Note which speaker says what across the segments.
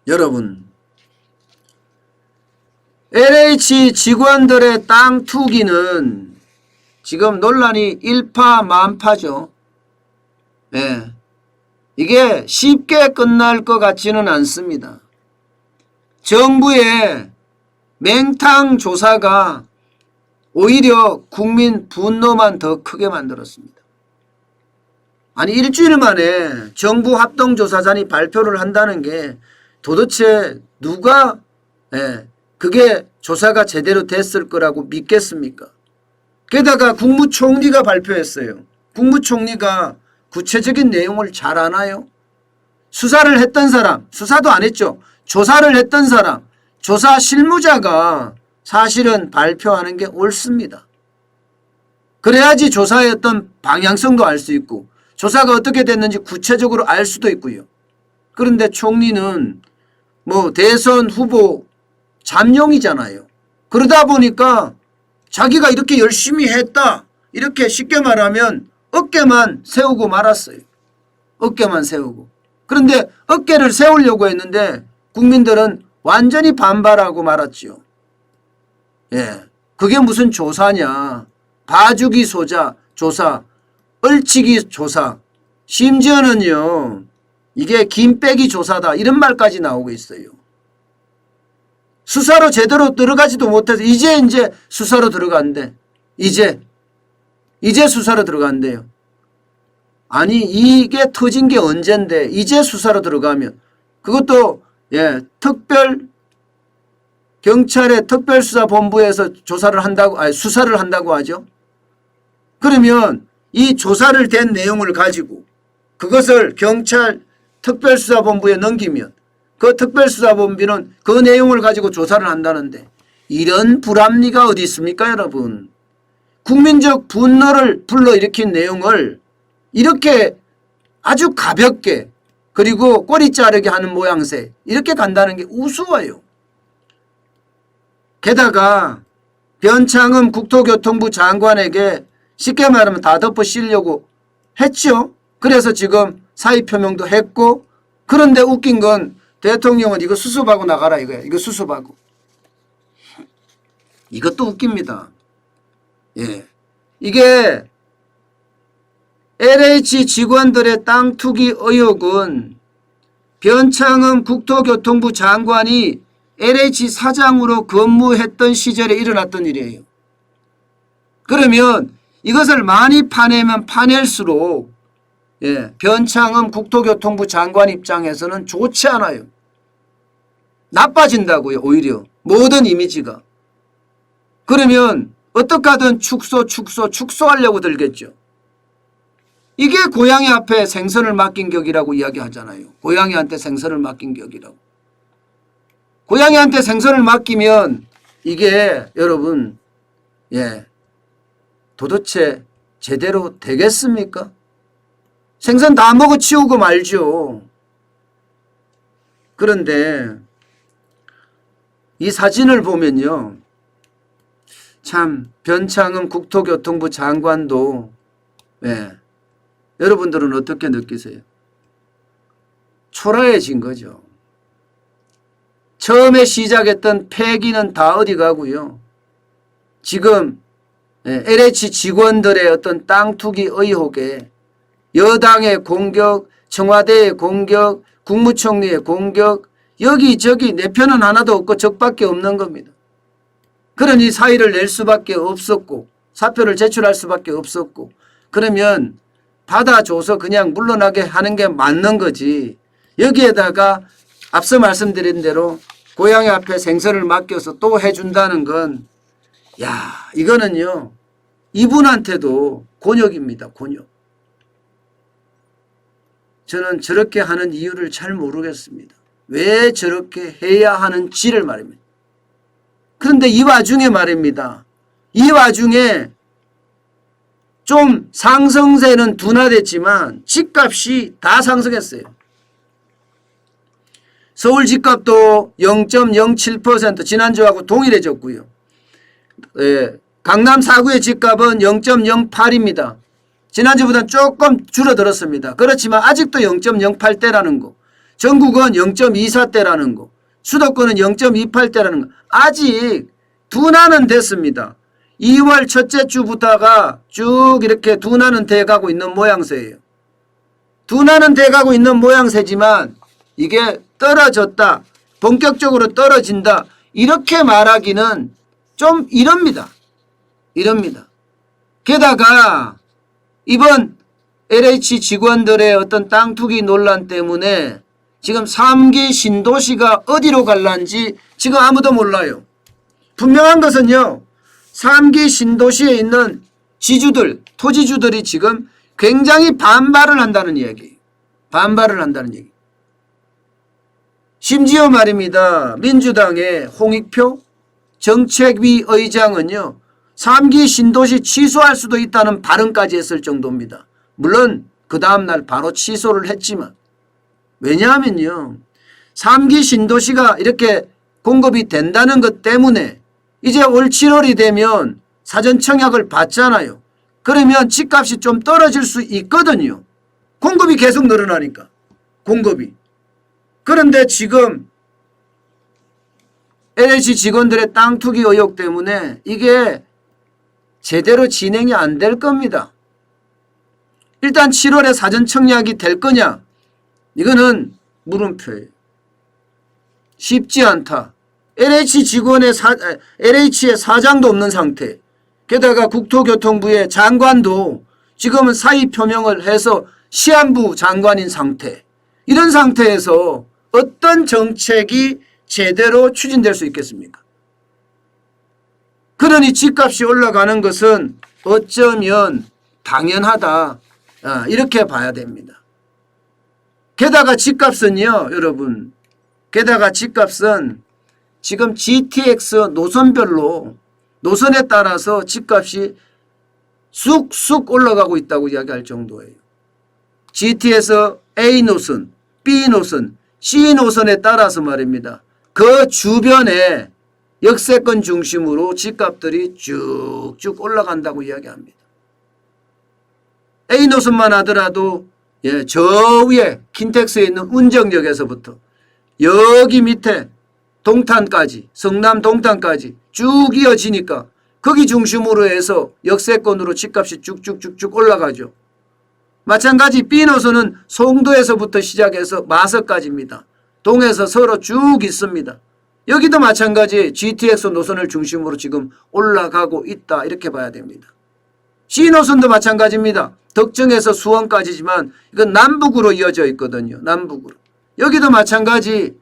Speaker 1: 여러분, LH 직원들의 땅 투기는 지금 논란이 일파만파죠. 예. 이게 쉽게 끝날 것 같지는 않습니다. 정부의 맹탕 조사가 오히려 국민 분노만 더 크게 만들었습니다. 아니 일주일 만에 정부 합동조사단이 발표를 한다는 게 도대체 누가 그게 조사가 제대로 됐을 거라고 믿겠습니까? 게다가 국무총리가 발표했어요. 국무총리가 구체적인 내용을 잘 아나요? 수사를 했던 사람, 수사도 안 했죠. 조사를 했던 사람, 조사 실무자가 사실은 발표하는 게 옳습니다. 그래야지 조사의 어떤 방향성도 알 수 있고 조사가 어떻게 됐는지 구체적으로 알 수도 있고요. 그런데 총리는 뭐 대선 후보 잠룡이잖아요. 그러다 보니까 자기가 이렇게 열심히 했다 이렇게 쉽게 말하면 어깨만 세우고 말았어요. 어깨만 세우고. 그런데 어깨를 세우려고 했는데 국민들은 완전히 반발하고 말았죠. 예, 그게 무슨 조사냐. 봐주기 조사, 얼치기 조사, 심지어는요 이게 김빼기 조사다 이런 말까지 나오고 있어요. 수사로 제대로 들어가지도 못해서 이제 수사로 들어간대. 이제 수사로 들어간대요. 아니 이게 터진 게 언젠데 이제 수사로 들어가면 그것도 경찰의 특별수사본부에서 수사를 한다고 하죠. 그러면 이 조사를 된 내용을 가지고 그것을 경찰 특별수사본부에 넘기면 그 특별수사본부는 그 내용을 가지고 조사를 한다는데 이런 불합리가 어디 있습니까 여러분. 국민적 분노를 불러일으킨 내용을 이렇게 아주 가볍게 그리고 꼬리 자르게 하는 모양새 이렇게 간다는 게 우스워요. 게다가 변창흠 국토교통부 장관에게 쉽게 말하면 다 덮어 씌우려고 했죠. 그래서 지금 사의 표명도 했고 그런데 웃긴 건 대통령은 이거 수습하고 나가라 이거야. 이거 수습하고. 이것도 웃깁니다. 예. 이게 LH 직원들의 땅 투기 의혹은 변창흠 국토교통부 장관이 LH 사장으로 근무했던 시절에 일어났던 일이에요. 그러면 이것을 많이 파내면 파낼수록 변창흠 국토교통부 장관 입장에서는 좋지 않아요. 나빠진다고요. 오히려 모든 이미지가. 그러면 어떻게 하든 축소하려고 들겠죠. 이게 고양이 앞에 생선을 맡긴 격이라고 이야기하잖아요. 고양이한테 생선을 맡긴 격이라고. 고양이한테 생선을 맡기면 이게 여러분 도대체 제대로 되겠습니까? 생선 다 먹어치우고 말죠. 그런데 이 사진을 보면요. 참 변창흠 국토교통부 장관도 여러분들은 어떻게 느끼세요? 초라해진 거죠. 처음에 시작했던 폐기는 다 어디 가고요. 지금 LH 직원들의 어떤 땅 투기 의혹에 여당의 공격, 청와대의 공격, 국무총리의 공격 여기저기 내 편은 하나도 없고 적밖에 없는 겁니다. 그러니 사의를 낼 수밖에 없었고 사표를 제출할 수밖에 없었고 그러면 받아줘서 그냥 물러나게 하는 게 맞는 거지. 여기에다가 앞서 말씀드린 대로 고양이 앞에 생선을 맡겨서 또 해준다는 건 이거는요 이분한테도 곤욕입니다. 곤욕. 저는 저렇게 하는 이유를 잘 모르겠습니다. 왜 저렇게 해야 하는지를 말입니다. 그런데 이 와중에 말입니다. 이 와중에 좀 상승세는 둔화됐지만 집값이 다 상승했어요. 서울 집값도 0.07% 지난주하고 동일해졌고요. 강남 4구의 집값은 0.08입니다. 지난주보다는 조금 줄어들었습니다. 그렇지만 아직도 0.08대라는 거. 전국은 0.24대라는 거, 수도권은 0.28대라는 거. 아직 둔화는 됐습니다. 2월 첫째 주부터가 쭉 이렇게 둔화는 돼가고 있는 모양새예요. 둔화는 돼가고 있는 모양새지만 이게 떨어졌다, 본격적으로 떨어진다, 이렇게 말하기는 좀 이럽니다. 게다가 이번 LH 직원들의 어떤 땅 투기 논란 때문에 지금 3기 신도시가 어디로 갈란지 지금 아무도 몰라요. 분명한 것은요, 3기 신도시에 있는 지주들, 토지주들이 지금 굉장히 반발을 한다는 이야기예요. 반발을 한다는 얘기. 심지어 말입니다. 민주당의 홍익표 정책위 의장은요, 3기 신도시 취소할 수도 있다는 발언까지 했을 정도입니다. 물론 그 다음날 바로 취소를 했지만, 왜냐하면요, 3기 신도시가 이렇게 공급이 된다는 것 때문에 이제 올 7월이 되면 사전 청약을 받잖아요. 그러면 집값이 좀 떨어질 수 있거든요. 공급이 계속 늘어나니까. 공급이. 그런데 지금 LH 직원들의 땅 투기 의혹 때문에 이게 제대로 진행이 안 될 겁니다. 일단 7월에 사전 청약이 될 거냐? 이거는 물음표예요. 쉽지 않다. LH의 사장도 없는 상태. 게다가 국토교통부의 장관도 지금은 사의 표명을 해서 시한부 장관인 상태. 이런 상태에서 어떤 정책이 제대로 추진될 수 있겠습니까? 그러니 집값이 올라가는 것은 어쩌면 당연하다, 이렇게 봐야 됩니다. 게다가 집값은요, 여러분, 게다가 집값은 지금 GTX 노선별로 노선에 따라서 집값이 쑥쑥 올라가고 있다고 이야기할 정도예요. GT에서 A 노선, B 노선, C 노선에 따라서 말입니다. 그 주변에 역세권 중심으로 집값들이 쭉쭉 올라간다고 이야기합니다. A 노선만 하더라도 저 위에 킨텍스에 있는 운정역에서부터 여기 밑에 동탄까지, 성남 동탄까지 쭉 이어지니까 거기 중심으로 해서 역세권으로 집값이 쭉쭉쭉쭉 올라가죠. 마찬가지 B 노선은 송도에서부터 시작해서 마석까지입니다. 동에서 서로 쭉 있습니다. 여기도 마찬가지 GTX 노선을 중심으로 지금 올라가고 있다, 이렇게 봐야 됩니다. C 노선도 마찬가지입니다. 덕정에서 수원까지지만 이건 남북으로 이어져 있거든요. 남북으로. 여기도 마찬가지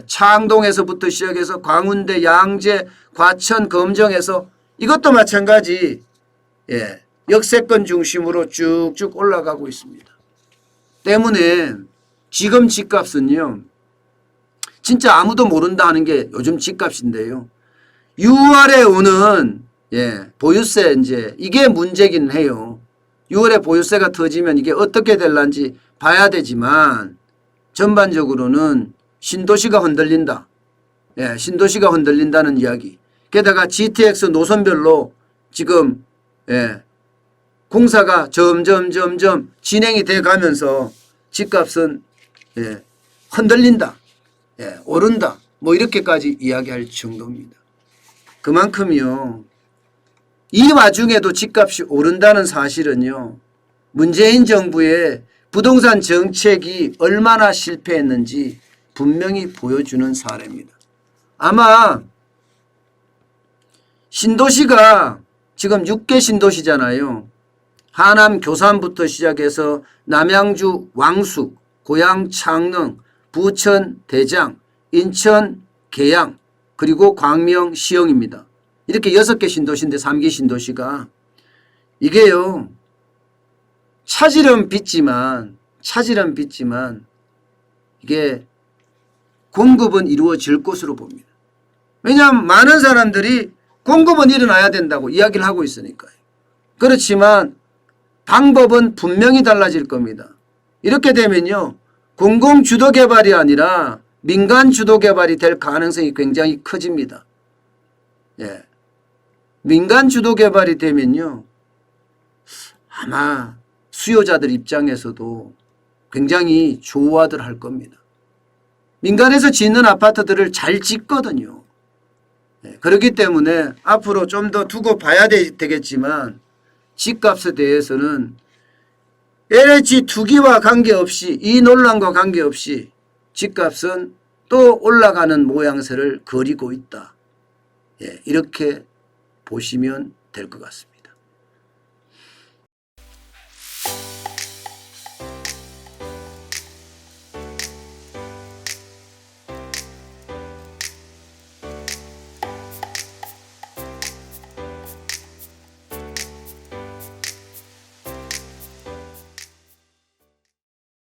Speaker 1: 창동에서부터 시작해서 광운대, 양재, 과천, 검정에서 이것도 마찬가지 역세권 중심으로 쭉쭉 올라가고 있습니다. 때문에 지금 집값은요, 진짜 아무도 모른다 하는 게 요즘 집값인데요. 6월에 오는 보유세, 이제 이게 문제긴 해요. 6월에 보유세가 터지면 이게 어떻게 될런지 봐야 되지만 전반적으로는 신도시가 흔들린다. 신도시가 흔들린다는 이야기. 게다가 GTX 노선별로 지금 공사가 점점 진행이 돼 가면서 집값은 흔들린다. 오른다. 뭐 이렇게까지 이야기할 정도입니다. 그만큼요, 이 와중에도 집값이 오른다는 사실은요, 문재인 정부의 부동산 정책이 얼마나 실패했는지 분명히 보여주는 사례입니다. 아마 신도시가 지금 6개 신도시잖아요. 하남 교산부터 시작해서 남양주 왕숙, 고양 창릉, 부천 대장, 인천 계양, 그리고 광명 시흥입니다. 이렇게 6개 신도시인데 3기 신도시가 이게요, 차질은 빚지만 이게 공급은 이루어질 것으로 봅니다. 왜냐하면 많은 사람들이 공급은 일어나야 된다고 이야기를 하고 있으니까요. 그렇지만 방법은 분명히 달라질 겁니다. 이렇게 되면요, 공공 주도 개발이 아니라 민간 주도 개발이 될 가능성이 굉장히 커집니다. 민간 주도 개발이 되면요, 아마 수요자들 입장에서도 굉장히 좋아들 할 겁니다. 민간에서 짓는 아파트들을 잘 짓거든요. 그렇기 때문에 앞으로 좀 더 두고 봐야 되겠지만 집값에 대해서는 LH 투기와 관계없이 이 논란과 관계없이 집값은 또 올라가는 모양새를 그리고 있다. 이렇게 보시면 될 것 같습니다.